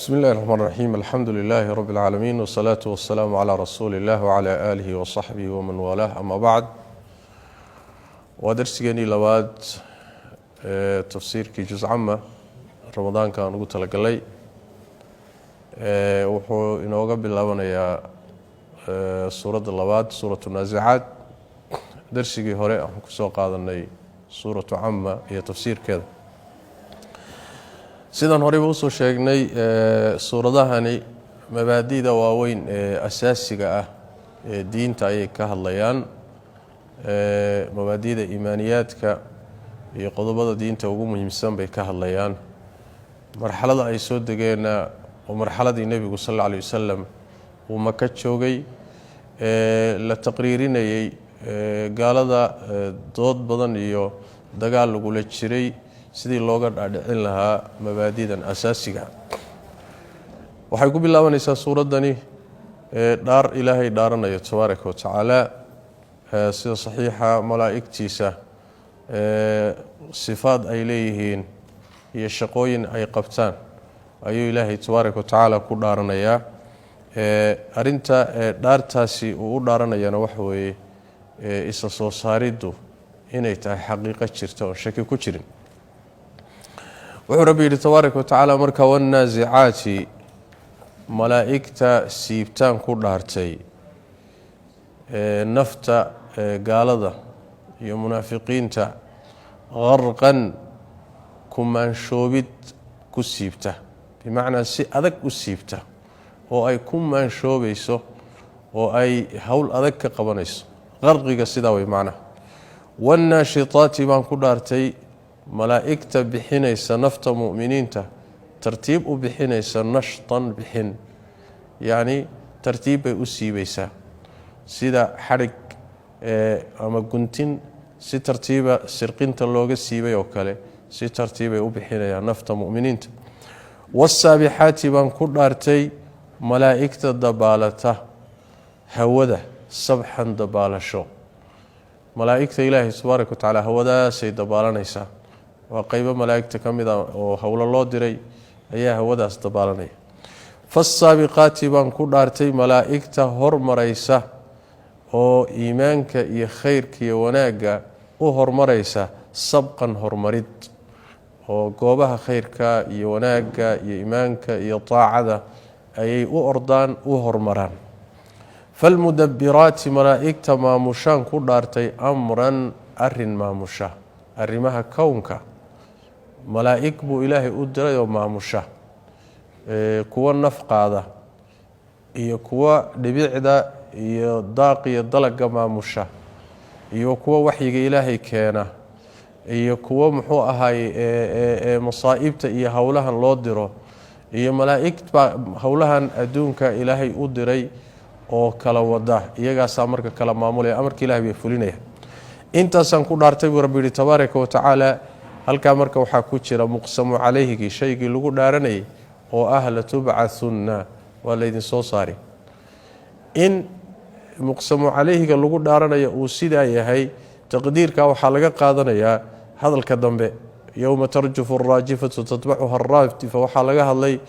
بسم الله الرحمن الرحيم الحمد لله رب العالمين والصلاة والسلام على رسول الله وعلى آله وصحبه ومن والاه أما بعد ودرسيني لواد تفسير كي جزء عامة رمضان كان قلت لك لي وحو إنه قبل لوانا يا سورة اللواد سورة النازعات درسي هوري سوق هذا سورة عامة هي تفسير كذا sidaan horeyba usoo sheegnay suuradahani mabaadi'da waaweyn ee asaasiga ah ee diinta ayay ka hadlayaan mabaadi'da iimaaniyaadka iyo qodobada diinta ugu muhiimsan bay ka hadlayaan marxalada ay soo degeena oo marxaladii nabigu sallallahu alayhi wasallam uu Maka joogay la taqriirinayay gaalada dood badan iyo dagaal lagu la jiray sidii looga dhaadhicin lahaa mabaadi'dan asaasiga waxay ku bilaabanaysaa suuradani dhaar ilaahay dhaaranayo tabaaraka wa tacaala sida saxiixa malaa'igtiisa sifaad ay leeyihiin iyo shaqooyin ay qabtaan ayuu ilaahay tabaaraka wa tacaala ku dhaaranayaa arinta dhaartaasi uu u dhaaranayana waxa weeye isa soo saariddu inay tahay xaqiiqo jirta oo shaki ku jirin wuxuu rabbi yidhi tabaaraka wa tacaala marka wanaazicaati malaa'igta siibtaan ku dhaartay nafta gaalada iyo munaafiqiinta qarqan kumaanshoobid ku siibta bimacnaa si adag u siibta oo ay ku maanshoobayso oo ay hawl adag ka qabanayso qarqiga sidaa way macnaha wannaashitaati baan ku dhaartay malaa'igta bixinaysa nafta mu'miniinta tartiib u bixinaysa nashtan bixin yani tartiib bay u siibaysaa sida xarig ama guntin si tartiiba sirqinta looga siibay oo kale si tartiibay u bixinayaan nafta mu'miniinta wasaabixaati baan ku dhaartay malaa'igta dabaalata hawada sabxan dabaalasho malaa'igta ilaahay tabaaraka wa tacaala hawadaasay dabaalanaysaa waa qaybo malaa'igta kamid ah oo hawlo loo diray ayaa hawadaas dabaalanaya fasaabiqaati baan ku dhaartay malaa'igta hormaraysa oo iimaanka iyo khayrka iyo wanaagga u hormaraysa sabqan hormarid oo goobaha khayrka iyo wanaagga iyo iimaanka iyo taacada ayay u ordaan u hormaraan falmudabbiraati malaa'igta maamushaan ku dhaartay amran arin maamusha arrimaha kownka malaa'ig buu ilaahay u diray oo maamusha kuwa nafqaada iyo kuwa dhibicda iyo daaq iyo dalaga maamusha iyo kuwa waxyiga ilaahay keena iyo kuwa muxuu ahaay masaa'ibta iyo hawlahan loo diro iyo malaa'igta hawlahan adduunka ilaahay u diray oo kala wada iyagaasaa marka kala maamulaya amarka ilaahay bay fulinaya intaasaan ku dhaartay buu rabbi yidhi tabaaraka wa tacaala halkaa marka waxaa ku jira muqsamu calayhigii shaygii lagu dhaaranayay oo ah latubcathunna waa laydin soo saari in muqsamu calayhiga lagu dhaaranayo uu sidaa yahay taqdiirka waxaa laga qaadanayaa hadalka dambe yowma tarjufu araajifatu tatbacuha araadifa waxaa laga hadlay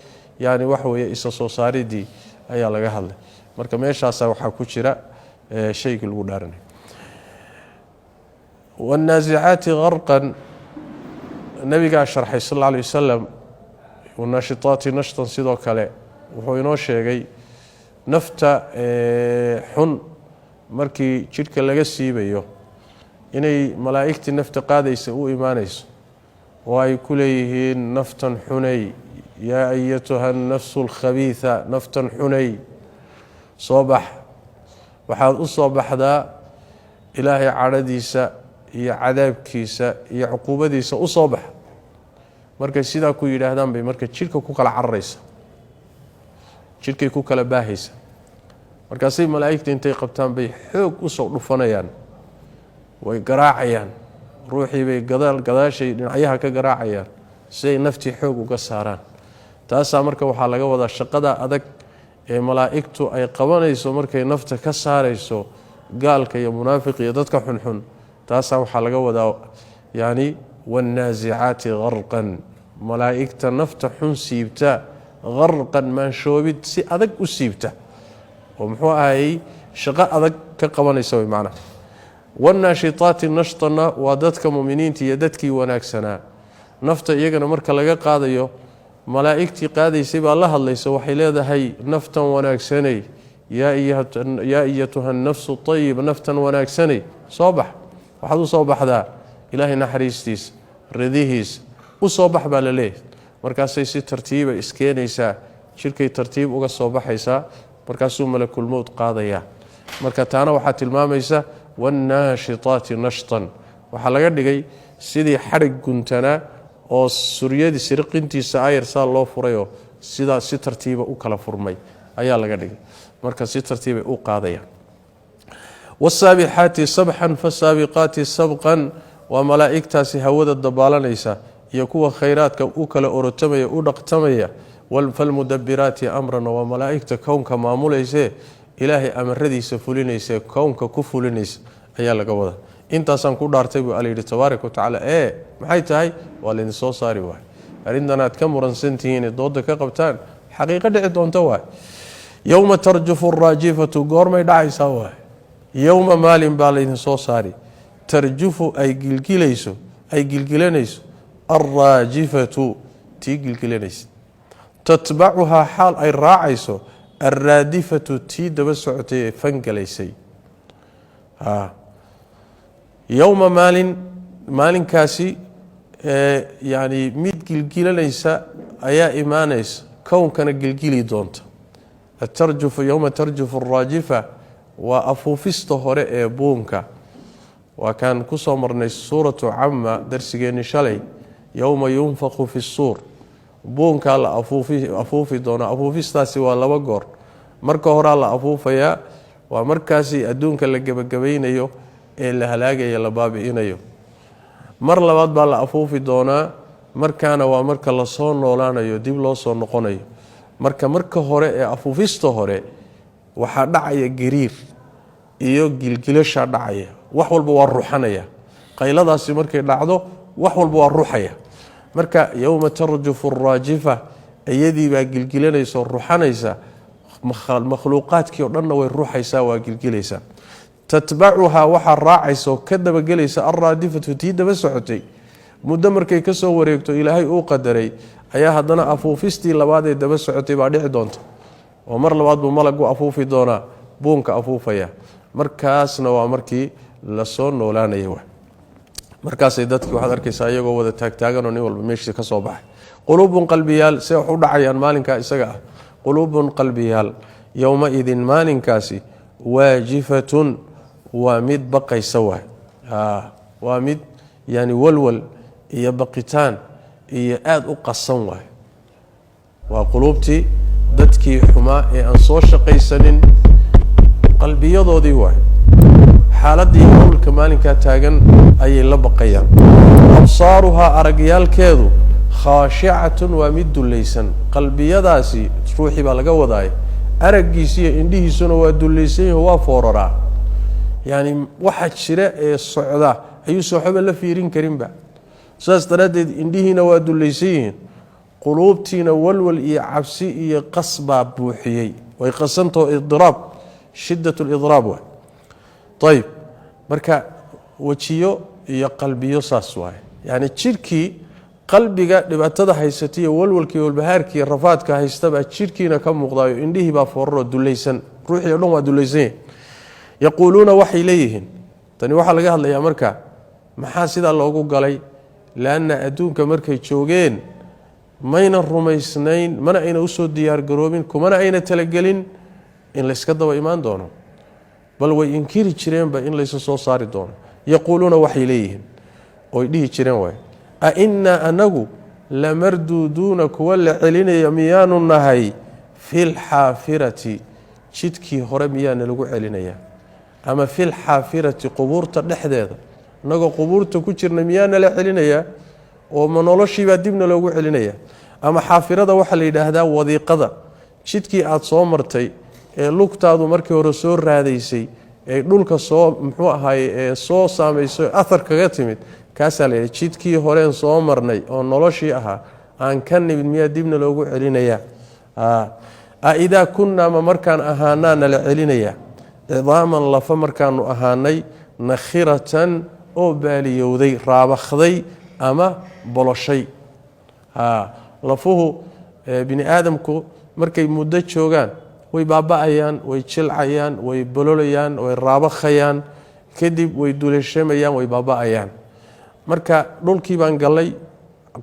yani waxa weeye isa soo saaridii ayaa laga hadlay marka meeshaasa waxaa ku jira shaygii lagu dhaaranayo wanaazicaati qarqan nabigaa sharxay sal alla alay wasalam wanaashitaati nashtan sidoo kale wuxuu inoo sheegay nafta xun markii jidhka laga siibayo inay malaa'igtii nafta qaadaysa u imaanayso oo ay ku leeyihiin naftan xunay yaa ayatuha annafsu alkhabiitha naftan xunay soo bax waxaad u soo baxdaa ilaahay cadhadiisa iyo cadaabkiisa iyo cuquubadiisa u soo bax markay sidaa ku yidhaahdaan bay marka jidhka ku kala cararaysa jidhkay ku kala baahaysa markaasay malaa'igta intay qabtaan bay xoog u soo dhufanayaan way garaacayaan ruuxii bay gadaashay dhinacyaha ka garaacayaan si ay naftii xoog uga saaraan taasaa marka waxaa laga wadaa shaqada adag ee malaa'igtu ay qabanayso markay nafta ka saarayso gaalka iyo munaafiq iyo dadka xunxun taasaa waxaa laga wadaa yani wanaazicaati qarqan malaa'igta nafta xun siibta gharqan maanshoobid si adag u siibta oo muxuu ahaayey shaqo adag ka qabanaysa way macnaha wannaashitaati nashtana waa dadka mu'miniinta iyo dadkii wanaagsanaa nafta iyagana marka laga qaadayo malaa'igtii qaadaysay baa la hadlaysa waxay leedahay naftan wanaagsanay yaa ayatuha nafsu tayiba naftan wanaagsanay soo bax waxaad u soo baxdaa ilaahay naxariistiisa ridihiisa u soo bax baa la leeyahay markaasay si tartiiba iskeenaysaa jirkay tartiib uga soo baxaysaa markaasuu malakul mowt qaadayaa marka taana waxaa tilmaamaysa wannaashitaati nashtan waxaa laga dhigay sidii xadhig guntanaa oo suryadii sirqintiisa ayarsaa loo furayoo sidaa si tartiiba u kala furmay ayaa laga dhigay marka si tartiibay u qaadayaan wasaabixaati sabxan fasaabiqaati sabqan waa malaa'igtaasi hawada dabaalanaysa iyo kuwa khayraadka u kala orotamaya u dhaqtamaya falmudabiraati amran waa malaa'igta kownka maamulayse ilaahay amaradiisa fulinaysa kownka ku fulinaysa ayaa laga wadaa intaasaan ku dhaartay buu alla yidhi tabaaraka watacaala maxay tahay waa laydin soo saari waay arrintan aad ka muransantihiin dooda ka qabtaan xaqiiqo dhici doonta waay yowma tarjufu raajifatu goormay dhacaysaa waay yowma maalin baa laydin soo saari tarjufu ay gilgilanayso alraajifatu tii gilgilanaysa tatbacuhaa xaal ay raacayso alraadifatu tii daba socotay ee fangalaysay yowma maalinkaasi yani mid gilgilanaysa ayaa imaanaysa kownkana gilgili doonta yowma tarjufu araajifa waa afuufista hore ee buunka waa kaan ku soo marnay suuratu cama darsigeenni shalay yowma yunfaqu fi suur buunkaa la afuufi doona afuufistaasi waa 2 goor marka horaa la afuufayaa waa markaasi adduunka la gebagabaynayo ee la halaagaya la baabi'inayo mar labaad baa la afuufi doonaa markaana waa marka la soo noolaanayo dib loo soo noqonayo marka hore ee afuufista hore waxaa dhacaya gariir iyo gilgilasha dhacaya wax walba waa ruuxanaya qayladaasi markay dhacdo wax walba waa ruuxaya marka yowma tarjufu araajifa ayadii baa gilgilanaysa ruuxanaysa makhluuqaadkii oo dhanna way ruuxaysaa waa gilgilaysaa tatbacuhaa waxaa raacaysa oo ka dabagelaysa alraadifatu tii daba socotay muddo markay ka soo wareegto ilaahay uu qadaray ayaa haddana afuufistii labaad ee daba socotay baa dhici doonta oo mar labaad buu malagu afuufi doonaa buunka afuufaya markaasna waa markii la soo noolaanaya markaasay dadkii waxaad arkaysaa iyagoo wada taagtaaganoo nin walba meeshii ka soo baxay quluubun qalbiyaal see wax u dhacayaan maalinkaa isaga ah quluubun qalbiyaal yowmaidin maalinkaasi waajifatun waa mid baqaysa waay waa mid yani walwal iyo baqitaan iyo aada u qasan waay waa quluubtii dadkii xumaa ee aan soo shaqaysanin qalbiyadoodii waay xaaladii howlka maalinkaa taagan ayay la baqayaan absaaruhaa aragyaalkeedu khaashicatun waa mid dullaysan qalbiyadaasi ruuxii baa laga wadaay araggiisiiyo indhihiisuna waa dullaysan yaho waa fooraraa yani waxa jira ee socda ayuu sooxoba la fiirin karinba saas daraaddeed indhihiina waa dullaysan yihiin quluubtiina walwal iyo cabsi iyo qasbaa buuxiyey way qasantao idiraab shiddat lidraab waay ayb marka wejiyo iyo qalbiyo saas waay yani jidhkii qalbiga dhibaatada haysataiyo walwalkii walbahaarkii rafaadka haystabaa jidhkiina ka muuqdaayo indhihii baa fooraroo dullaysan ruuxii o dhan waa dullaysan yahi yaquuluuna waxay leeyihiin tani waxaa laga hadlayaa marka maxaa sidaa loogu galay leanna adduunka markay joogeen mayna rumaysnayn mana ayna usoo diyaargaroobin kumana ayna talagelin in layska daba imaan doono bal way inkiri jireenba in laysa soo saari doono yaquuluuna waxay leeyihiin oy dhihi jireen waay ainaa anagu lamarduuduuna kuwa la celinaya miyaanu nahay filxaafirati jidkii hore miyaana lagu celinayaa ama filxaafirati qubuurta dhexdeeda inagoo qubuurta ku jirna miyaana la celinayaa oo ma noloshiibaa dibna loogu celinayaa ama xaafirada waxaa la yidhaahdaa wadiiqada jidkii aada soo martay ee lugtaadu markii hore soo raadaysay ee dhulka soo muxuu ahaay ee soo saamayso athar kaga timid kaasaa la jidkii horeen soo marnay oo noloshii ahaa aan ka nimid miyaa dibna loogu celinayaa إذا كنا ما مركان أهانا لعلينيا عظاما لفا مركان أهاني نخرة أو باليوذي رابخذي أما بلشي لفوه بني آدمكو مركي مدة شوغان way baaba'ayaan way jilcayaan way bololayaan way raabakhayaan kadib way duleeshamayaan way baaba'ayaan marka dhulkii baan galay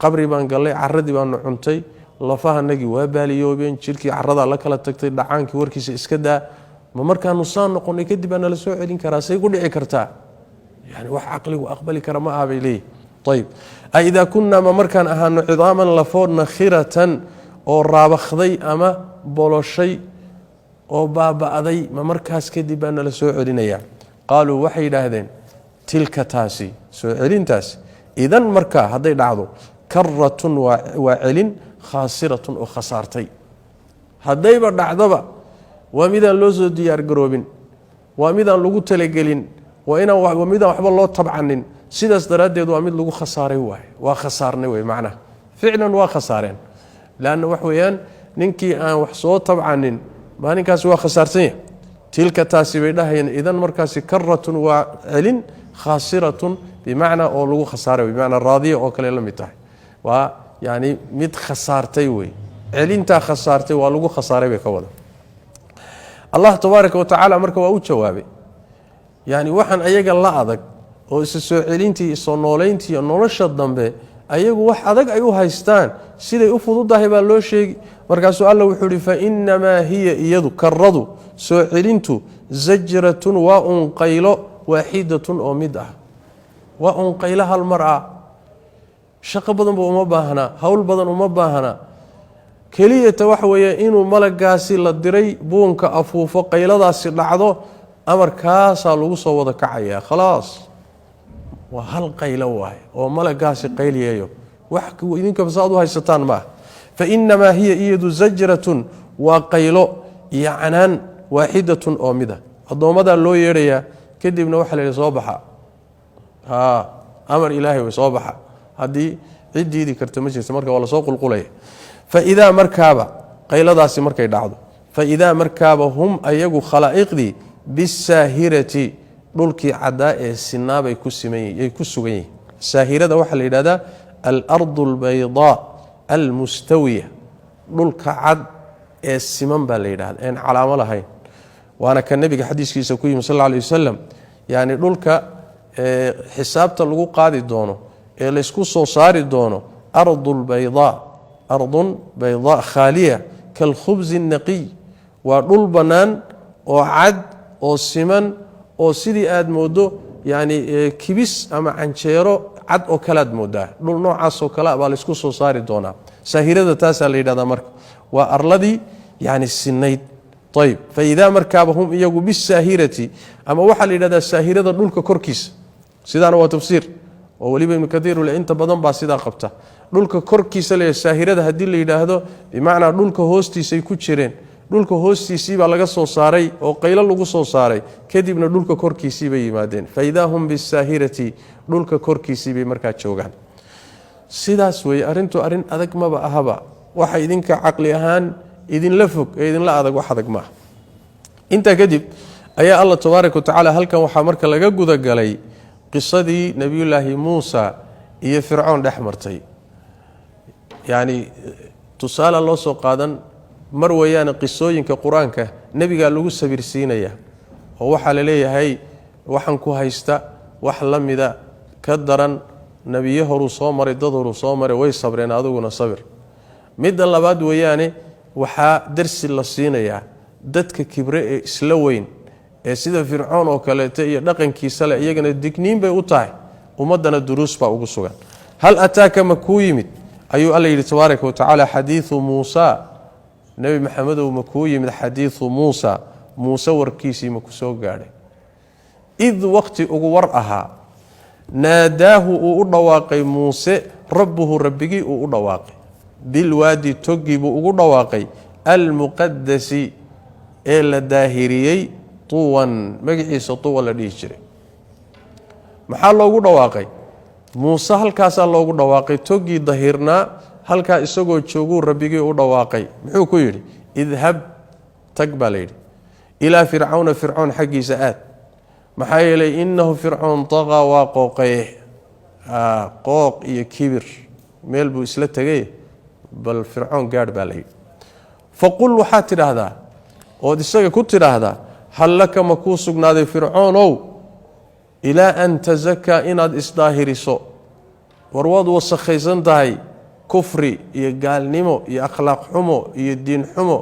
qabri baan galay carradii baan cuntay lafahanagii waa baaliyoobeen jirkii carrada la kala tagtay dhacaankii warkiisa iska daa ma markaanu saan noqonay kadib aan la soo celin karaa say ku dhici kartaa yani wax aqligu aqbali kara ma ahabay leey طيب اذا كنا ما markaan ahaano cidaaman lafoodna khiratan oo raabakhday ama boloshay oo baaba'day ma markaas kadib aan la soo celinaya qaaluu waxay yiraahdeen tilka taasi soo celintaas idan marka haday dhacdo karratun wa celin khasiratun oo khasaartay hadayba dhacdaba waa midaan loo soo diyaar garoobin waa midaan lagu talagelin waa midaan waxba loo tabcanin sidaas daraadeed waa mid lagu khasaaray waa khasaarnay way macna ficlan waa khasaareen laana wax weeyaan ninkii aan wax soo tabcanin maalinkaas waa khasaarsan tilka taasi bay dhahayeen idan markaasi karratun waa celin khasiratun bimaana oo lagu khasaaray bimaana raadiya oo kale la mid tahay waa yani mid khasaartay way celinta khasaartay waa lagu khasaaray bay ka wada Allah tabaaraka wa taala marka waa u jawaabay yani waxaan ayaga la adag oo is soo celintii soo nooleyntii nolosha dambe ayagu wax adag ay u haystaan siday u fududahay baa loo sheegi markaasuu alla wuxuu yiri fa inma hiya iyadu karradu soo celintu zajratun wa qaylo waahidatun oo mid ah wa qaylo hal mar'a shaqo badan buu uma baahna hawl badan uma baahna keliyata wax weeye inuu malagaasi la diray buunka afuufo qayladaasi dhacdo amarkaasa lagu soo wada kacaya khalaas wa hal qaylo waay oo malagaasi qayliyeeyo wax idinka fasaad u haysataan ma fa inma hiya iyadu zajratun wa qaylo yaanaan waahidatun oo mida adoomada loo yeeraya kadibna waxa la soo baxa amar ilaahi way soo baxa hadii ciidiidi karto ma jirto marka wala soo qulqulay fa ida markaaba qayladaasi markay dhacdo fa ida markaaba hum ayagu khalaa'iqdi bisahirati dhulkii cadaa ee sinaabay ku simeeyay ku sugan yihiin saahirada waxa la yiraahdaa al-ardu al-bayda al-mustawiya dhulka cad ee siman baa la yiraahdaa in calaamo lahayn waana kan nabiga xadiiskiisa ku yimid sallallahu alayhi wasallam yaani dhulka xisaabta lagu qaadi doono ee la isku soo saari doono ardul bayda khaliya kal khubz an-naqi wa dhul banaan oo cad oo siman oo sidii aad moodo yaani kibis ama canjeero cad oo kala aad moodaa dhul noocaas oo kala baa la isku soo saari doona saahirada taas la yiraahdaa marka waa arladii yaani sinayd طيب فاذا مركبهم يغو بالساهرتي اما waxa la yiraahdaa saahirada dhulka korkiisa sidana waa tafsiir oo waliba ibn kathir wala inta badan baa sida qabta dhulka korkiisa la saahirada hadii la yiraahdo bimaana dhulka hoostiisa ay ku jireen dhulka hoostiisa baa laga soo saaray oo qaylo lagu soo saaray kadibna dhulka korkiisa bay yimaadeen faydahum bisahirati dhulka korkiisa bay markaa joogan sidaas way arintu arin adag ma ahaba waxa idinka aqli ahaan idin la fog idin la adag wax adag ma inta kadib ayaa Allah tabaaraka wa taala halkan waxa marka laga guda galay qisadii nabiyullaahi Muusa iyo Fircoon dhaxmartay yaani tusaale loo soo qaadan mar wayaan qisooyinka quraanka nabiga lagu sabirsiinaya oo waxa la leeyahay waxan ku haysta wax lamida ka daran nabiyo horu soo maray dad horu soo maray way sabreen adiguna sabir mid labaad wayaane waxa darsi la siinaya dadka kibre ee isla weyn ee sida Fircoon oo kale iyo dhaqankiisa la iyagana digniin bay u tahay umadana duruus baa ugu sugan hal ataaka makuu yimid ayuu Allah yiri tabaaraka wa taala hadithu Muusa nabi maxamed oo makuu yimid hadithu Muusa warkiisii ma ku soo gaaray id waqti ugu war aha naadaahu u dhawaaqay Muuse rabbuhu rabbigi u dhawaaqay بالوادي توجب ugu dhawaaqay al-muqaddasi ee la daahiriyay tuwan magaciisa tuwa la dhigi jiray maxaa loogu dhawaaqay Muuse halkaas loogu dhawaaqay togi dahirna halkaa isagoo jooguu rabbigii u dhawaaqay muxuu ku yidhi idhab tag baa layidhi ilaa fircawna fircoon xaggiisa aad maxaa yeelay innahu fircoon taqaa waa qooqaye qooq iyo kibir meel buu isla tegay bal fircoon gaadh baa layidhi faqul waxaad tidhaahdaa ood isaga ku tidhaahdaa hal laka ma kuu sugnaaday fircoonow ilaa an tasakaa inaad isdaahiriso war waad wasakhaysan tahay kufri iyo gaalnimo iyo akhlaaq xumo iyo diin xumo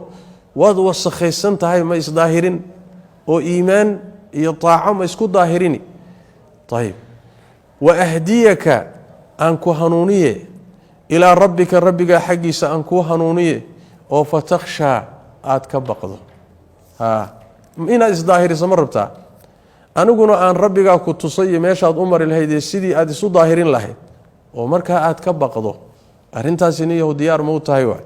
waad wasakhaysan tahay ma isdaahirin oo iimaan iyo taaco ma isku daahirini ayib wa ahdiyaka aan ku hanuuniye ilaa rabbika rabbigaa xaggiisa aan kuu hanuuniye oo fatakhshaa aad ka baqdo inaad isdaahiriso ma rabtaa aniguna aan rabbigaa ku tusay iyo meeshaad u mari lahaydee sidii aad isu daahirin lahayd oo markaa aad ka baqdo arrintaasi niyahu diyaar ma u tahay waay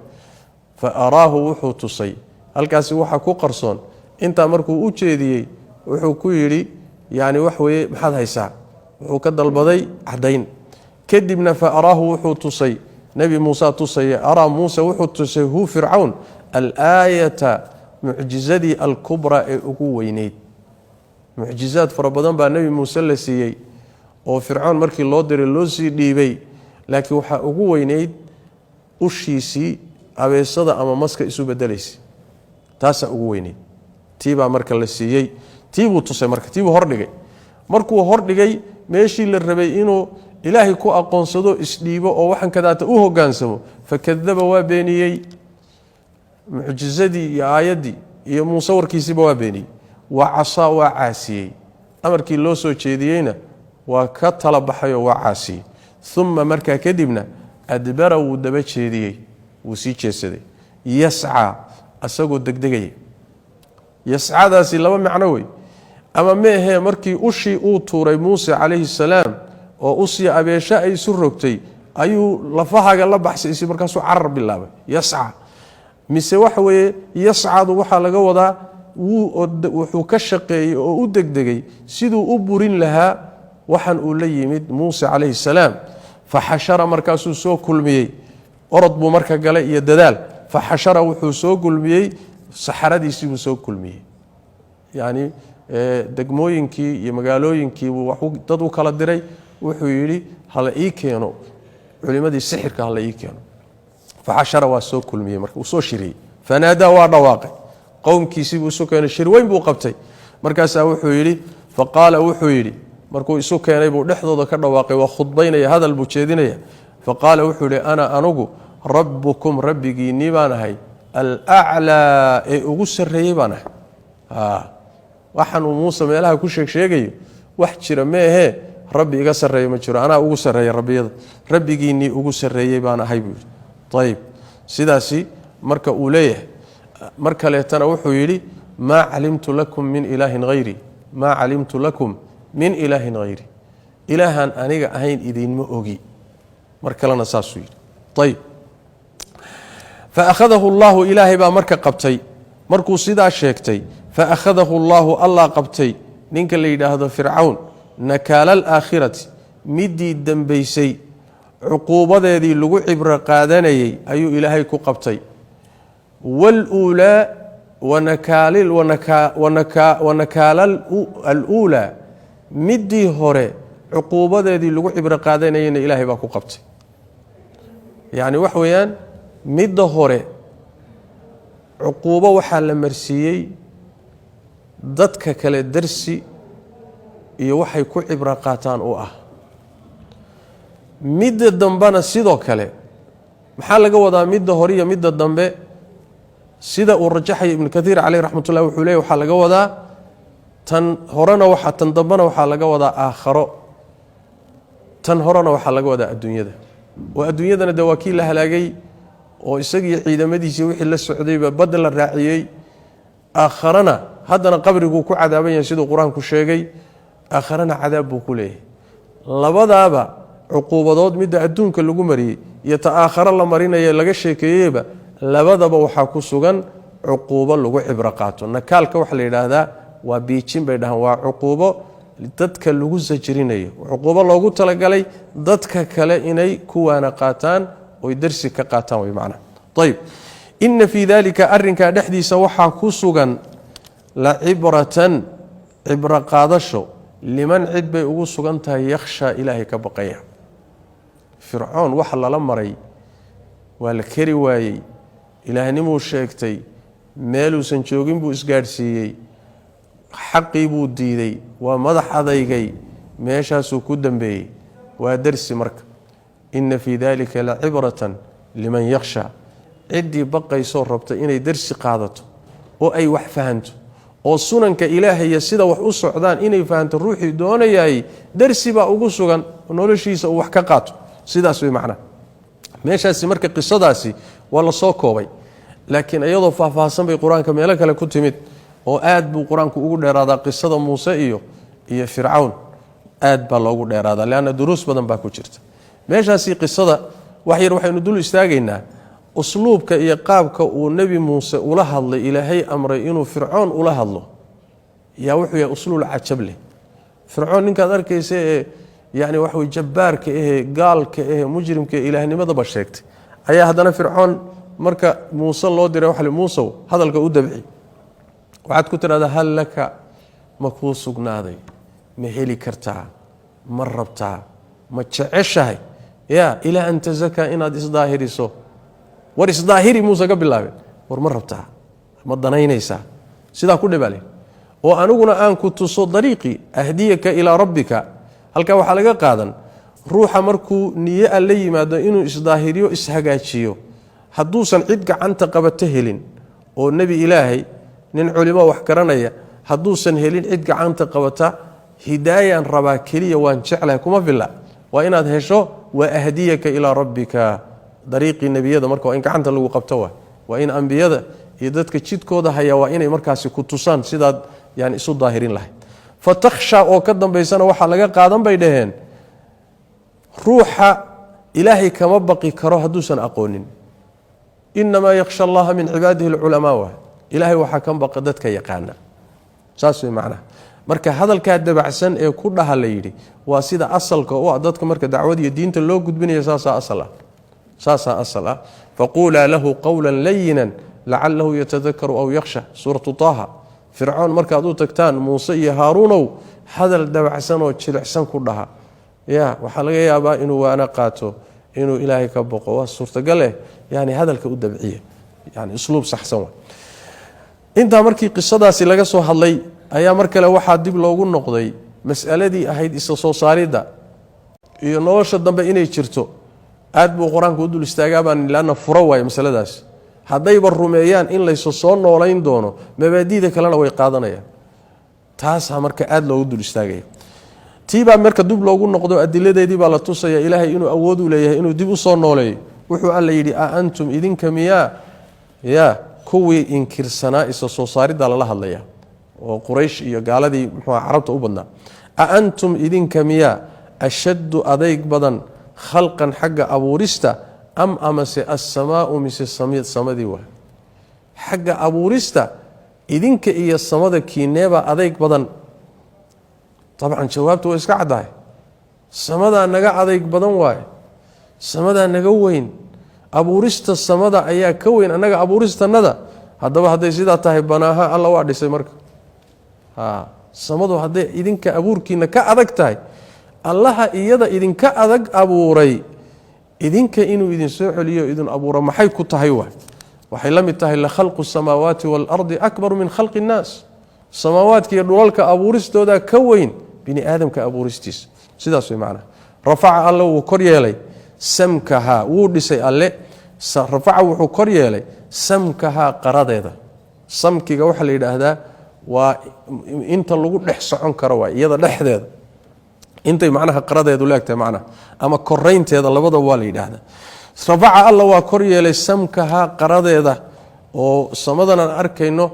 fa araahu wuxuu tusay halkaasi waxaa ku qarsoon intaa markuu u jeediyey wuxuu ku yidhi yani wax weeye maxaad haysaa wuxuu ka dalbaday caddayn kadibna fa araahu wuxuu tusay nebi muuse tusaya araa muuse wuxuu tusay hu fircawn alaayata mucjizadii alkubraa ee ugu weyneyd mucjizaad fara badan baa nebi muuse la siiyey oo fircoon markii loo diray loo sii dhiibay laakiin waxaa ugu weyneyd ushiisii abeesada ama maska isu bedelaysay taasaa ugu weyneyd tiibaa marka la siiyey tiibuu tusay marka tiibuu hordhigay markuu hordhigay meeshii la rabay inuu ilaahay ku aqoonsado isdhiibo oo waxan kadaata u hogaansamo fakadaba waa beeniyey mucjizadii iyo aayaddii iyo muuse warkiisiiba waa beeniyey waa casaa waa caasiyey amarkii loo soo jeediyeyna waa ka tala baxayoo waa caasiyey uma markaa kadibna adbara wuu daba jeediyey wuu sii jeedsaday yascaa asagoo degdegaya yascadaasi laba macno wey ama meehee markii ushii uu tuuray muuse calayhi salaam oo usii abeesho ay isu rogtay ayuu lafahaga la baxsay markaasuu carar bilaabay yasca mise waxa weeye yascadu waxaa laga wadaa wuxuu ka shaqeeyey oo u degdegay siduu u burin lahaa waxan uu la yimid muuse calayhi salaam faxashara markaasuu soo kulmiyey orod buu marka galay iyo dadaal faxashara wuxuu soo kulmiyey saxaradiisii buu soo kulmiyey yacni degmooyinkii iyo magaalooyinkii buu dad u kala diray wuxuu yidhi hala ii keeno culimadii sixirka hala ii keeno faxashara waa soo kulmiyey marka uu soo shiriyey fanaadaa waa dhawaaqay qowmkiisii buu isu keenay shir weyn buu qabtay markaasaa wuxuu yidhi faqaala wuxuu yidhi markuu isu keenay buu dhexdooda ka dhawaaqay waa khudbaynaya hadal buu jeedinaya faqaala wuxuu yidhi ana anugu rabbukum rabbigiinnii baan ahay alaclaa ee ugu sarreeyey baan ahay waxaan uu muuse meelaha ku sheegayo wax jira meehee rabbi iga sarreeya ma jiro anaa ugu sarreeya rabbiyada rabbigiinnii ugu sarreeyey baan ahay buu yidhi ayib sidaasi marka uu leeyahay mar kaleetana wuxuu yidhi maa calimtu lakum min ilaahin hayri maa calimtu lakum min ilaahin hayri ilaahaan aniga ahayn idinma ogi mar kalena saasuu yidhi ayib faakhadahu allahu ilaahay baa marka qabtay markuu sidaa sheegtay faakhadahu allahu allah qabtay ninka la yidhaahdo fircawn nakaala alaakhirati midii dembaysay cuquubadeedii lagu cibro qaadanayay ayuu ilaahay ku qabtay waluulaa wanakaala aluulaa midii hore cuquubadeedii lagu cibro qaadanayayna ilaahay baa ku qabtay yacni wax weeyaan midda hore cuquubo waxaa la marsiiyey dadka kale darsi iyo waxay ku cibro qaataan u ah midda dambena sidoo kale maxaa laga wadaa midda hore iyo midda dambe sida uu rajaxay ibnu kathiir caleyh raxmatullah wuxuu leeyahy waxaa laga wadaa tan horena tan dambena waxaa laga wadaa aakharo tan horena waxaa laga wadaa adduunyada oo adduunyadana dee waa kii la halaagay oo isagii ciidamadiisii wixii la socdayba badda la raaciyey aakharana haddana qabriguu ku cadaaban yahay siduu qur-aanku sheegay aakharana cadaab buu ku leeyahay labadaaba cuquubadood midda adduunka lagu mariyey iyo ta aakharo la marinaye laga sheekeeyeyba labadaba waxaa ku sugan cuquubo lagu cibro qaato nakaalka waxa la yidhaahdaa waa biijin bay dhahaan waa cuquubo dadka lagu sajrinayo cuquubo loogu talagalay dadka kale inay ku waana qaataan درسي كقاتان ومعنى طيب إن في ذلك أرنك دحدي سوحا كسوغا لعبرة عبرة قادشو لمن عد بي ugu sugantahay yakhsha ilaahay ka baqaya fir'aun waxa la maray wala kari waayay ilaahnimo sheegtay meeluusan joogin buu isgaarsiiyay xaqii buu diiday waa madax adeygay meeshaas uu ku dambeeyay waa darsi marka inna fi dhalika la'ibratan liman yakhsha cidii baqayso rabta inay darsi qaadato oo ay wax fahanto oo sunanka ilaahay sida wax u socdaan inay fahanto ruuxii doonayay darsi baa ugu sugan noloshiisa uu wax ka qaato sidaas way macna meeshaasi marka qisadaasi waa la soo koobay laakiin iyadoo faahfaahsan bay quraanka meel kale ku timid oo aad buu quraanku ugu dheeraadaa qisada Muuse iyo Fircawn aad baa loogu dheeraadaa laana duruus badan baa ku jirta meeshaasi qisada wax yar waxaynu dul istaagaynaa usluubka iyo qaabka uu nabi Muuse ula hadlay ilaahay amray inuu Fircawn ula hadlo yaa wuxuu yahay usluub cajab leh Fircawn ninka arkaysa يعني وحوي جبار كإيه قال كإيه مجرم كإله ماذا بشكت أيه هذا فرعون مركا موسى الله دري وحل موسى هذا الجود بعي وعد كتر هذا هل لك مكوس جنادي مهلي كرتع مربتع ما تشعشها يا إلى أن تزكى إن هذا ظاهري سو ورث ظاهري موسى قبل الله ورمربتع ما ضنين يسا سيدا كل بالي وأنا قلنا أن كنت صد طريقي أهديك إلى ربك halka waxa laga qaadan ruuxa markuu niye alla yimaado inuu isdaahiriyo ishagaajiyo haduusan cid gacanta qabato helin oo nabi ilaahay nin culimo wax garanaya haduusan helin cid gacanta qabata hidaayan raba kaliya waan jeclahay kuma filla waa inaad hesho wa ahdiyaka ila rabbika dariiqi nabiyada marka in gacanta lagu qabto waa in anbiyada iyo dadka jidkooda haya waa inay markaasi ku tusaan sidaad yani isu daahirin lahayd فتخشى أو كذب بيسنا وحلقة قادم بيدهن روح إلهي كما بقي كره دوسا أقولين إنما يخشى الله من عباده العلماء إلهي وحكم بقدتك يقانا ساسوي معنا مركا هذا الكادب عسن كلها ليلي واسيد أصلك وعدتك مركا دعوة الدين تلو قد بني ساسا أصلا فقولا له قولا لينا لعله يتذكر أو يخشى سورة طه فرعون marka adu tagtaan Muuse iyo Haaruun hadal dabacsan oo jilicsan ku dhaha waxa laga yaabaa inuu waana qaato inuu Ilaahay ka boqo waa suurtagal ah yani hadalka u dabciye yani usluub saxsan inta markii qisadaasi laga soo hadlay ayaa markale waxa dib loogu noqday mas'aladii ahayd isa soo saarida iyo nolosha dambe inay jirto aad buu quraanku u dul istaagaabaan ilaana furo way mas'aladaas hadday barumeeyaan in la soo noolayn doono mabaadiida kalena way qaadanayaan taas marka aad loogu dul istaagay tiiba marka dib loogu noqdo adiladeedii baa la tusaya ilaahay inuu awood u leeyahay inuu dib u soo nooleeyo wuxuu alla yiri antum idinka miya kuwi inkirsanaa isa soo saarida la hadlaya oo quraysh iyo gaaladii muxuu carabta u badnaa antum idinka miya ashaddu adayg badan khalqan xagga abuurista أم أمس السماء مس السماء واه حق أبورستا إذنك إيا السماء كينيبا أذيك بدن طبعا جوابته إسكع داي السماء نجا أذيك بدن واه السماء نجوين أبورستا السماء أيا كوين أنا أبورستا ندا هذا يصير تاهي بناها الله وعد يسمرك السماء هذا إذنك أبورك نك أذيك تاهي الله إيدا إذنك أذيك أبوري idinka inuu idin soo celiyo idin abuuro maxay ku tahay waxay la mid tahay la khalqu samawati wal ardi akbar min khalqi an-nas samaawaadka iyo dhulalka abuuristooda ka weyn bini aadamka abuuristiis sidaas way macna rafa'a alla uu kor yeelay samkaha uu dhisay alle rafa'a wuxuu kor yeelay samkaha qaradeeda samkiga waxa la yiraahdaa waa inta lagu dhex socon karo iyada dhexdeeda intay macnaha qaradeedu leegtay macnaha ama koreynteeda labada waa la yiraahdaa rafa'a alla waa kor yeelay samkaha qaradeeda oo samadan aan arkayno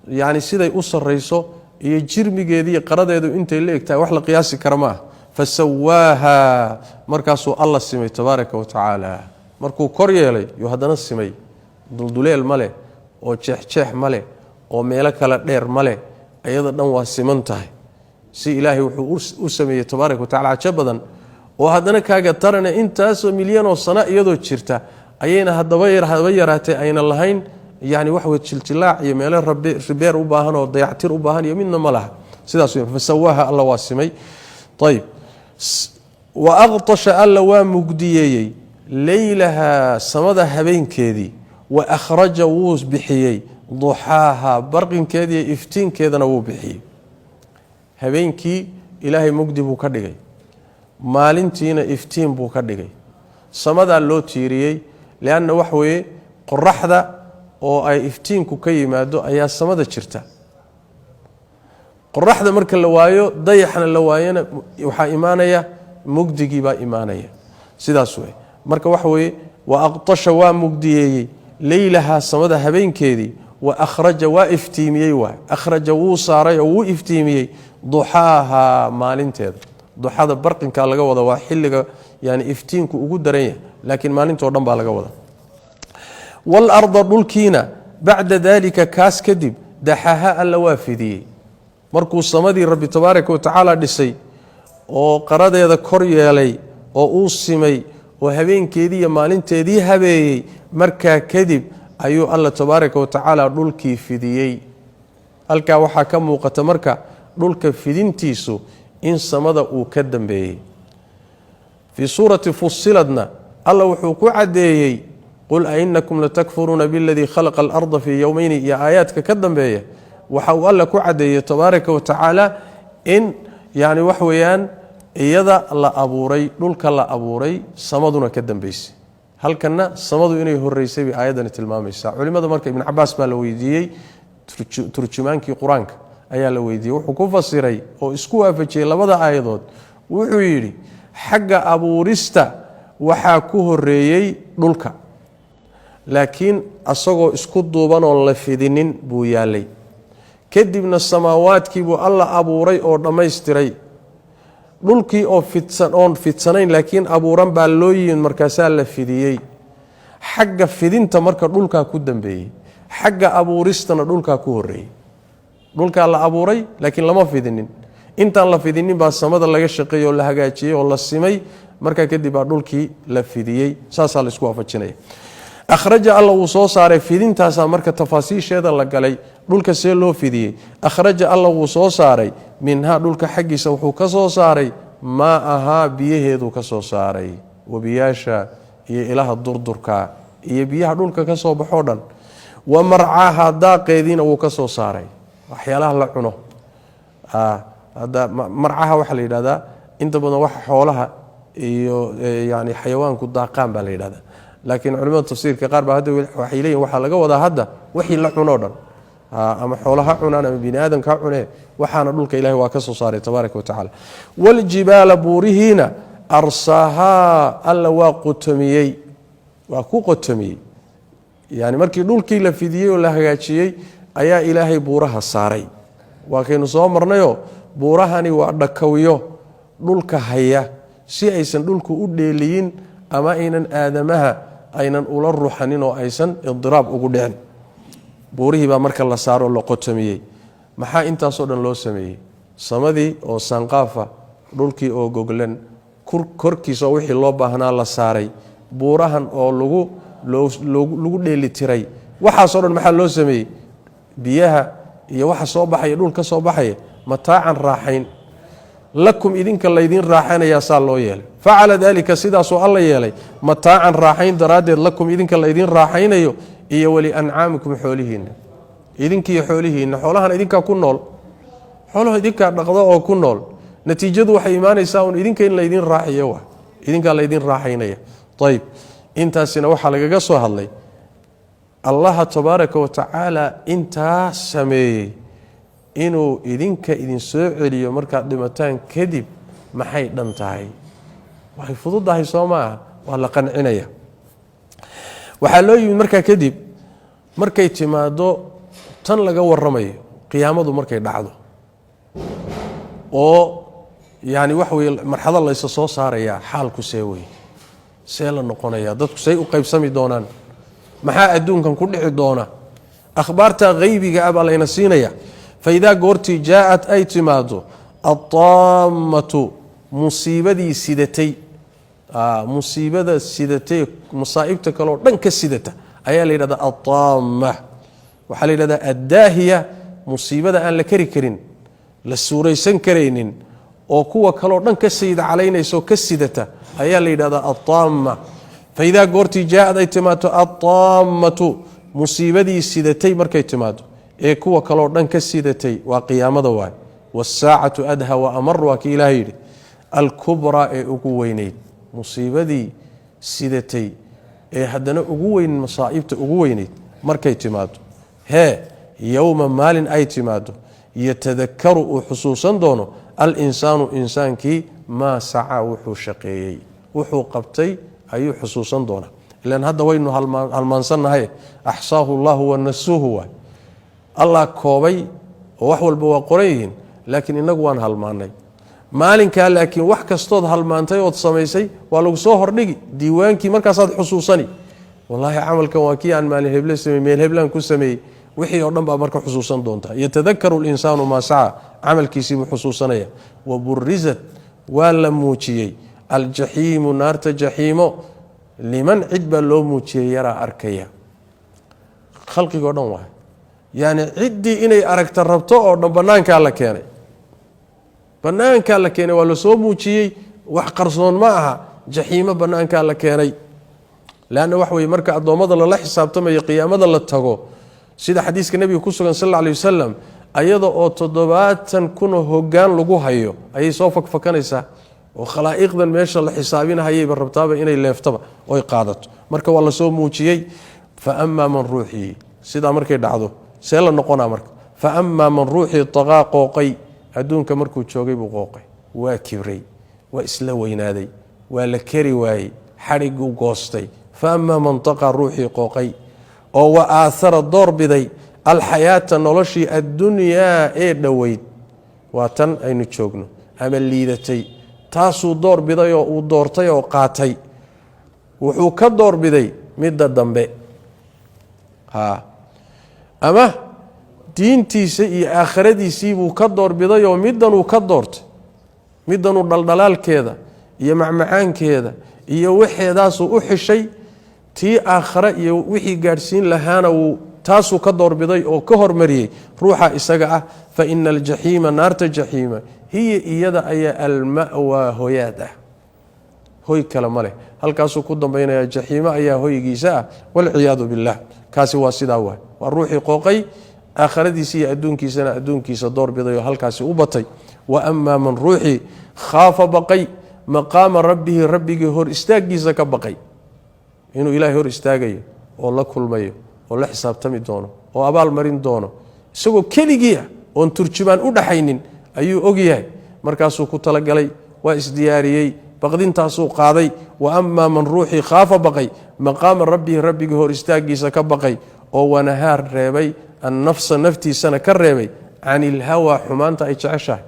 yani siday u sareyso iyo jirmigeedii qaradeedu intay leegtahay wax la qiyaasi karo ma fasawaaha markaasuu alla simay tabaaraka wa taala markuu kor yeelay iyo hadana simay dulduleel male oo jeex male oo meelo kala dheer male ayada dhan waa siman tahay si ilaahay wuxuu u sameeyay tabaaraka wa taala jabadan oo hadana kaaga tarana intaas oo milyan oo sano iyadoo jirta ayayna hadaba yaraatay ayna lahayn yani wax way jiltilaac iyo meelo ribeer u baahan oo dayactir u baahan iyo midna ma laha sidaas weyn fasawaha alla waasimay طيب واغطش alla waa mugdiyay laylaha samada habeenkeedii wa akhraja wus bixiyay duhaaha barqinkeedii iftiinkeedana wuu bixiyay habeenkii ilaahay mugdi buu ka dhigay maalintiina iftiin buu ka dhigay samada loo tiiriyay leena wax weeye qoraxda oo ay iftiinku ka yimaado ayaa samada jirta qoraxda marka la waayo dayaxna la waayana waxa iimaanaya mugdigi baa iimaanaya sidaas way marka wax weeye wa aqtasha wa mugdiyay laylaha samada habeenkeedii wa akhraja wa iftiimiyay wa akhraja wuu saaray oo wuu iftiimiyay duhaaha maalinteeda duhada barqinka laga wada waa xilliga yani iftiinku ugu daran yahay laakiin maalinta dhan baa laga wada wal arda dulkina ba'da dalika kaas kadib dahaha alla waafidiyay markuu samadii rabbi tabaaraka wa taala dhisay oo qaradeeda kor yeelay oo uu simay oo habeenkeedii iyo maalinteedii habeeyay marka kadib ayuu alla tabaaraka wa taala dhulkii fidiyay halka waxa ka muuqata marka dhulka fidintiisu in samada uu ka dambeeyay fi surati fussiladna alla wuxuu ku cadeeyay qul aynakum latakfuruna billadhi khalaqa al-ardha fi yawmayn ya ayatka ka dambeeyay waxa uu alla ku cadeeyay tabaaraka wa taala in yani wax weeyaan iyada la abuuray dhulka la abuuray samaduna ka dambeysay halkana samadu inay horeysay bi aayadan tilmaamaysa culimada marka ibn Abbas baa la weydiiyay turjumaankii quraanka ayaa la weydiiyay wuxuu ku fasiray oo isku waafajiyay labada aayadood wuxuu yiri xagga abuurista waxa ku horeeyay dhulka laakiin asagoo isku duuban oo la fidinin buu yaalay kadibna samaawaadkii buu alla abuuray oo dhameystiray dhulkii oo fidsanayn laakiin abuuran baa loo yiin markaas la fidiyay xagga fidinta marka dhulka ku dambeeyay xagga abuuristana dhulka ku horeeyay dhulka la abuuray laakiin lama fidinin inta la fidinin baa samada laga shaqeeyo la hagaajiyay oo la simay marka kadib baa dhulkii la fidiyay saasa la isku waafajinay akhraja alla wuu soo saaray fidintaas marka tafaasiisheeda la galay dhulka see loo fidiyay akhraja alla wuu soo saaray minha dhulka xaqiisa wuxuu ka soo saaray ma aha biyaheedu ka soo saaray wabiyasha iyo ilaha durdurka iyo biyaha dhulka ka soo baxo dhan wa mar'aha daaqeedina wuu ka soo saaray waxyaalaha la cuno hada mar'aha waxa la yiraahdaa inta badan wax xoolaha iyo yani xayawaanku daaqaan baa la yiraahdaa laakiin culimada tafsiirka qaar baa hadda waxay leeyihiin waxa laga wadaa hadda wixii la cuno dhan ama xoolaha cunaan ama bini aadamka cunee waxaana dhulka ilaahay waa ka soo saaray tabaaraka wa taala wal jibala burihina arsaha alla waa qutamiyay waa ku qutamiyay yani markii dhulkii la fidiyay oo la hagaajiyay ayaa ilaahay buuraha saaray waa kaynu soo marnayo buurahani waa dhakawiyo dhulka haya si aysan dhulku u dheeliyin ama aynan aadamaha aynan ula ruuxanin oo aysan idiraab ugu dhicin buurihi baa marka la saaro la qotomiyay maxaa intaas oo dhan loo sameeyay samadii oo sanqaafa dhulkii oo goglan korkiisa wixii loo baahnaa la saaray buurahan oo lagu dheeli tiray waxa soo dhan maxaa loo sameeyay biyaha iyo waxa soo baxay dhulka soo baxay mataacan raaxayn lakum idinka laydin raaxanaya saa loo yeelay facala dalika sidaas oo alla yeelay mataacan raaxayn daraadeed lakum idinka laydin raaxaynayo iyo wali an'aamikum xoolihiina idinkii xoolihiina xoolahan idinka ku nool xoolaha idinka dhaqdo oo ku nool natiijadu waxay iimaanaysaa in idinka in laydin raaxiyo waa idinka laydin raaxaynaya tayib intaasina waxa lagaga soo hadlay Allah tabaaraka wa taala inta sameeyay inuu idinka idin soo celiyo marka dhimataan kadib maxay dhan tahay waxay fududahay Soomaa waa la qancinaya waxa loo yimid marka kadib markay timaado tan laga waramayo qiyaamadu markay dhacdo oo yani wax weey marxalad la isa soo saaraya xaalku seeway see la noqonaya dadku say u qaybsami doonaan maxaa adduunkan ku dhici doona akhbaarta qaybiga ah baa la ina siinaya فإذا قرتي جاءت أي تمادو الطامة مصيبتي سيدتي musiibada sidatay masaa'ibta kale oo dhan ka sidata ayaa la yidhahdaa ataama. waxaa la yidhahdaa addaahiya musiibada aan la kari karin, la suuraysan karaynin, oo kuwa kaleo dhan ka sayid calaynayso ka sidata ayaa la yidhahdaa ataama. faidaa goortii jaaad ay timaado ataamatu musiibadii sidatay markay timaado ee kuwa kaleo dhan ka sidatay waa qiyaamada waay. wasaacatu adha wa amar waa kii ilaah yidhi alkubraa ee ugu weynayd. musiibadii sidatay ee haddana ugu weyn masaa'ibta ugu weynayd markay timaado yowma maalin ay timaado yatadakaru uu xusuusan doono alinsaanu insaankii maa sacaa wuxuu shaqeeyey wuxuu qabtay ayuu xusuusan doonaa. ilan hadda waynu halmaansannahay axsaahu llahu wanasuuhu waay. allah koobay oo wax walba waa qoran yihiin, laakiin inagu waan halmaannay. maalinkaa laakiin wax kastood halmaantay ood samaysay waa lagu soo hordhigi diiwaankii, markaasaad xusuusani wallaahi camalkan waa kii aan maalin heble sameey meel heblaan ku sameeyey. wixii oo dhan baa marka xusuusan doontaa. yatadakaru linsaanu maa saca camalkiisiibuu xusuusanaya. waburizat waa la muujiyey aljaxiimu naarta jaxiimo liman cid baa loo muujiyey yaraa arkaya. khalqigoo dhan waay, yani ciddii inay aragta rabto oo dhan bannaankaa la keenay. bannaankaa la keenay, waa la soo muujiyey, wax qarsoon ma aha. jaxiimo bannaankaa la keenay. leanna wax weye marka addoommada lala xisaabtamayo qiyaamada la tago, sida xadiiska nebiga ku sugan sal alla alay wasalam, ayada oo 70 kunoo hoggaan lagu hayo ayay soo fakfakanaysaa, oo khalaa'iqdan meesha la xisaabinahayayba rabtaaba inay leeftaba oy qaadato. marka waa la soo muujiyey. fa amaa man ruuxii sidaa markay dhacdo see la noqonaa marka? fa amaa man ruuxii taqaa qooqay, adduunka markuu joogay buu qooqay, waa kibray, waa isla weynaaday, waa la keri waayey, xadhiguu goostay. fa amaa man taqaa ruuxii qooqay oo wa aahara doorbiday alxayaata noloshii addunyaa ee dhoweyd, waa tan aynu joogno ama liidatay, taasuu doorbiday oo uu doortay oo qaatay. wuxuu ka doorbiday midda dambe, ama diintiisa iyo aakhiradiisiibuu ka doorbiday oo middanuu ka doortay. middanuu dhaldhalaalkeeda iyo macmacaankeeda iyo waxeedaasuu u xishay. tii aakhare iyo wixii gaadhsiin lahaana taasuu ka doorbiday oo ka hormariyey ruuxa isaga ah. fa ina aljaxiima naarta jaxiima hiya iyada ayaa alma'waa hoyaad ah, hoy kale ma leh. halkaasuu ku dambaynaya jaxiimo ayaa hoygiisa ah, walciyaadu billaah. kaasi waa sidaa waay, waa ruuxii qooqay aakhiradiisa iyo adduunkiisana adduunkiisa doorbiday oo halkaasi u batay. wa amaa man ruuxii khaafa baqay maqaama rabbihi rabbigii hor istaaggiisa ka baqay, inuu ilaahay hor istaagayo oo la kulmayo oo la xisaabtami doono oo abaal marin doono, isagoo keligii ah oon turjumaan u dhaxaynin ayuu ogyahay. markaasuu ku talagalay, waa isdiyaariyey, baqdintaasuu qaaday. wa amaa man ruuxii khaafa baqay maqaama rabbihi rabbigii hor istaaggiisa ka baqay, oo wanahaar reebay annafsa naftiisana ka reebay can ilhawaa xumaanta ay jeceshahay.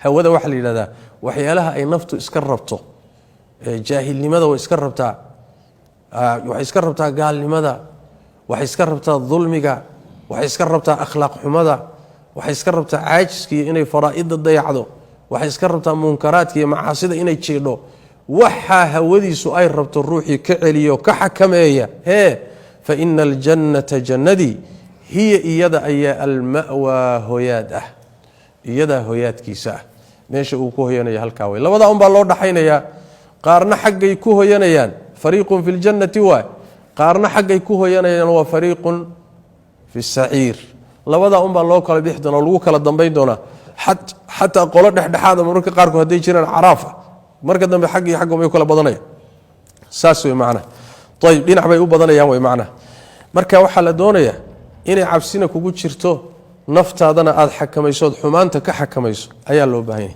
hawada waxaa la yidhahdaa waxyaalaha ay naftu iska rabto. jaahilnimada way iska rabtaa, waxay iska rabtaa gaalnimada, waxay iska rabtaa dulmiga, waxay iska rabtaa akhlaaq xumada, waxay iska rabtaa caajiska iyo inay faraa'ida dayacdo, waxay iska rabtaa munkaraadka iyo macaasida inay jiidho. waxaa hawadiisu ay rabto ruuxii ka celiyo ka xakameeya fa ina aljannata jannadii hiya iyada ayaa alma'waa hoyaad ah, iyadaa hoyaadkiisa ah, meesha uu ku hoyanaya halkaa way. labadaa unbaa loo dhaxaynayaa. qaarna xaggay ku hoyanayaan, fariiqun fi ljannati waay, qaarna xaggay ku hoyanayaan waa fariiqun fi saciir. labadaa unbaa loo kala bixi doona, lagu kala dambayn doonaa. xataa qolo dhexdhexaada mararka qaarkood hadday jiraan caraafa, marka dambe xagg iyo xagga may kala badanayaan. saas way macnaha. ayib, dhinac bay u badanayaan way macnaha. marka waxaa la doonayaa inay cabsina kugu jirto, naftaadana aad xakamaysood xumaanta ka xakamayso ayaa loo baahan yahay.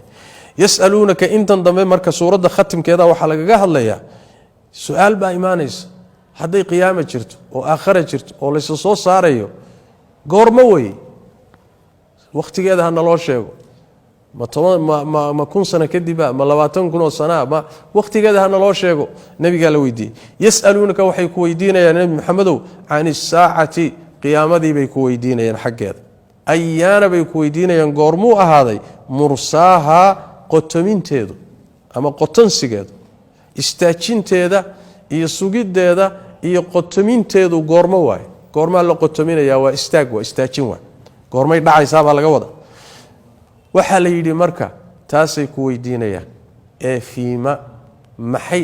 yas'aluunaka intan dambe marka suuradda khatimkeeda waxaa lagaga hadlayaa su-aal baa imaanaysa. hadday qiyaama jirto oo aakhara jirto oo laysa soo saarayo, goormo weye? wakhtigeeda ha naloo sheego. ma 1000 sano kadiba, ma 20 kun oo sanaa, ma wakhtigeeda ha naloo sheego. nebigaa la weydiiyey. yas'aluunaka waxay ku weydiinayaan nebi maxamedow can isaacati, qiyaamadii bay ku weydiinayaan xaggeeda. ayaana bay ku weydiinayaan goormuu ahaaday mursaaha qotominteedu ama qotonsigeedu. istaajinteeda iyo sugiddeeda iyo qotominteedu goormo waay goormaa la qotominayaa waa istaag waa istaajin waay goormay dhacaysaa baa laga wada waxaa la yidhi marka taasay ku weydiinayaan ee fiima maxay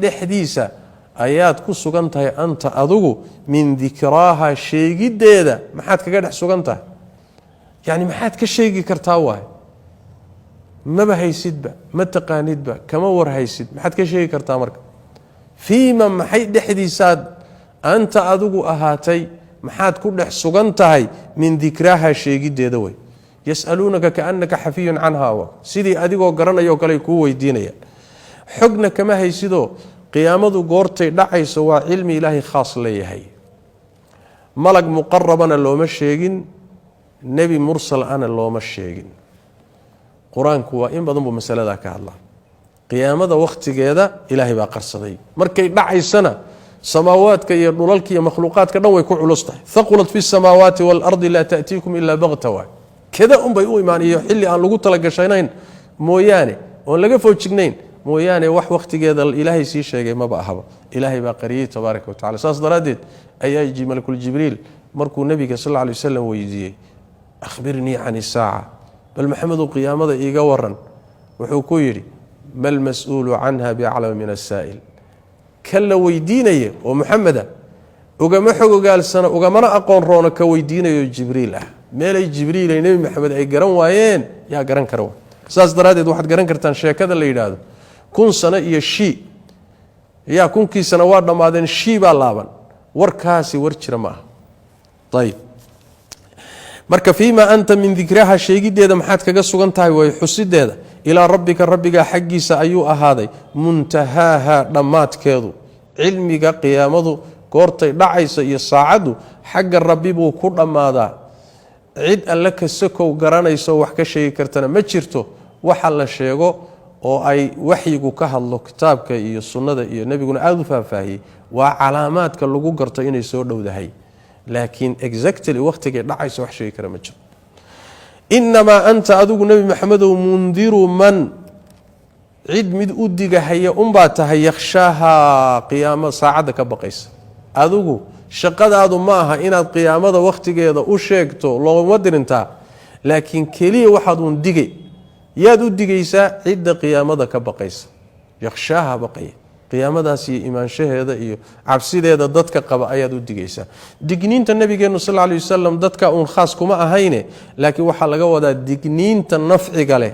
dhexdiisa ayaad ku sugan tahay anta adigu min dikraaha sheegiddeeda maxaad kaga dhex sugan tahay yani maxaad ka sheegi kartaa waay maba haysidba ma taqaanidba kama war haysid maxaad ka sheegi kartaa marka fiima maxay dhexdiisaad anta adigu ahaatay maxaad ku dhex sugan tahay min dikraaha sheegiddeeda way yas'aluunaka kaannaka xafiyun canha wa sidii adigoo garanayoo kale kuu weydiinayaan xogna kama haysidoo qiyaamadu goortay dhacayso waa cilmi ilaahay khaas leeyahay malag muqarabana looma sheegin nebi mursal ana looma sheegin qur-aanku waa in badan buu masaladaa ka hadlaa qiyaamada wakhtigeeda ilaahay baa qarsaday markay dhacaysana samaawaadka iyo dhulalka iyo makhluuqaadka dhan way ku culus tahay thaqulat fi samaawaati waalardi laa ta'tiikum ilaa bagta waay kada unbay u imaaniyo xilli aan lagu talagashanayn mooyaane oon laga foojignayn mooyaane wax wakhtigeeda ilaahay sii sheegay maba ahaba ilaahay baa qariyey tabaaraka wa tacala saas daraaddeed ayaa yiji malakul jibriil markuu nebiga sal alla alay wasalam weydiiyey akhbirnii can isaaca bal maxamedow qiyaamada iiga waran wuxuu ku yidhi ma almas-uulu canha biaclama min asaa'il kan la weydiinaya oo muxameda ugama xog ogaalsana ugamana aqoon roono ka weydiinayo jibriil ah meelay jibriil ay nebi maxamed ay garan waayeen yaa garan kara wa saas daraaddeed waxaad garan kartaan sheekada la yidhaahdo 1,000 sano iyo shii yaa 1,000 sano waa dhammaadeen shii baa laaban warkaasi war jira ma aha ayib marka fiima anta min dikraha sheegiddeeda maxaad kaga sugan tahay way xusideeda ilaa rabbika rabbiga xaggiisa ayuu ahaaday muntahaaha dhammaadkeedu cilmiga qiyaamadu goortay dhacaysa iyo saacaddu xagga rabbi buu ku dhammaadaa cid alle ka sakow garanayso wax ka sheegi kartana ma jirto waxa la sheego oo ay waxyigu ka hadlo kitaabka iyo sunnada iyo nebiguna aada u faahfaahiyey waa calaamaadka lagu garto inay soo dhowdahay laakiin exactly wakhtigay dhacayso wax sheegi kara ma jiro inamaa anta adigu nebi maxamedow mundiru man cid mid u digahaya unbaa tahay yakhshaaha qiyaamo saacadda ka baqaysa adigu shaqadaadu ma aha inaad qiyaamada wakhtigeeda u sheegto looma dirintaa laakiin keliya waxaad uun digay yaad u digaysaa cidda qiyaamada ka baqaysa yakhshaaha baqaya qiyaamadaas iyo imaanshaheeda iyo cabsideeda dadka qaba ayaad u digaysaa digniinta nabigeennu sal alay wasalam dadka uun khaas kuma ahayne laakiin waxaa laga wadaa digniinta nafciga leh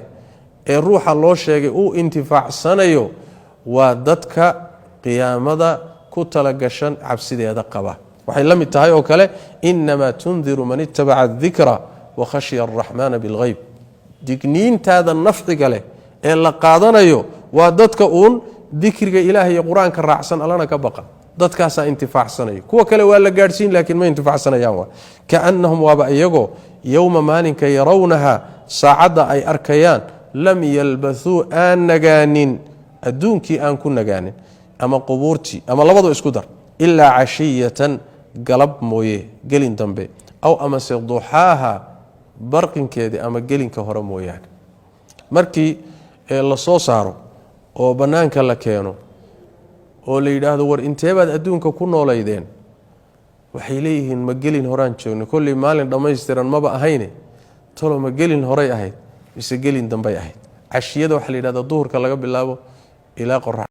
ee ruuxa loo sheegay uu intifaacsanayo waa dadka qiyaamada ku talagashan cabsideeda qaba waxay la mid tahay oo kale inamaa tundiru man ittabaca adikra wa khashya araxmaana bilghayb digniintaada nafciga leh ee la qaadanayo waa dadka uun dikriga ilaahay iyo qur-aanka raacsan allana ka baqa dadkaasaa intifaacsanayo kuwa kale waa la gaadhsiin laakiin ma intifaacsanayaan waa kaannahum waaba iyagoo yowma maalinka yarawnaha saacadda ay arkayaan lam yalbathuu aan nagaanin adduunkii aan ku nagaanin ama qubuurtii ama labadoo isku dar ilaa cashiyatan galab mooye gelin dambe aw amase duxaaha barqinkeedii ama gelinka hore mooyaane markii la soo saaro oo bannaanka la keeno oo la yidhaahdo war inteebaad adduunka ku noolaydeen waxay leeyihiin ma gelin horaan joogno kolley maalin dhammaystiran maba ahayne talo ma gelin horay ahayd mise gelin dambay ahayd cashiyada waxaa la yidhahdaa duhurka laga bilaabo ilaa qorax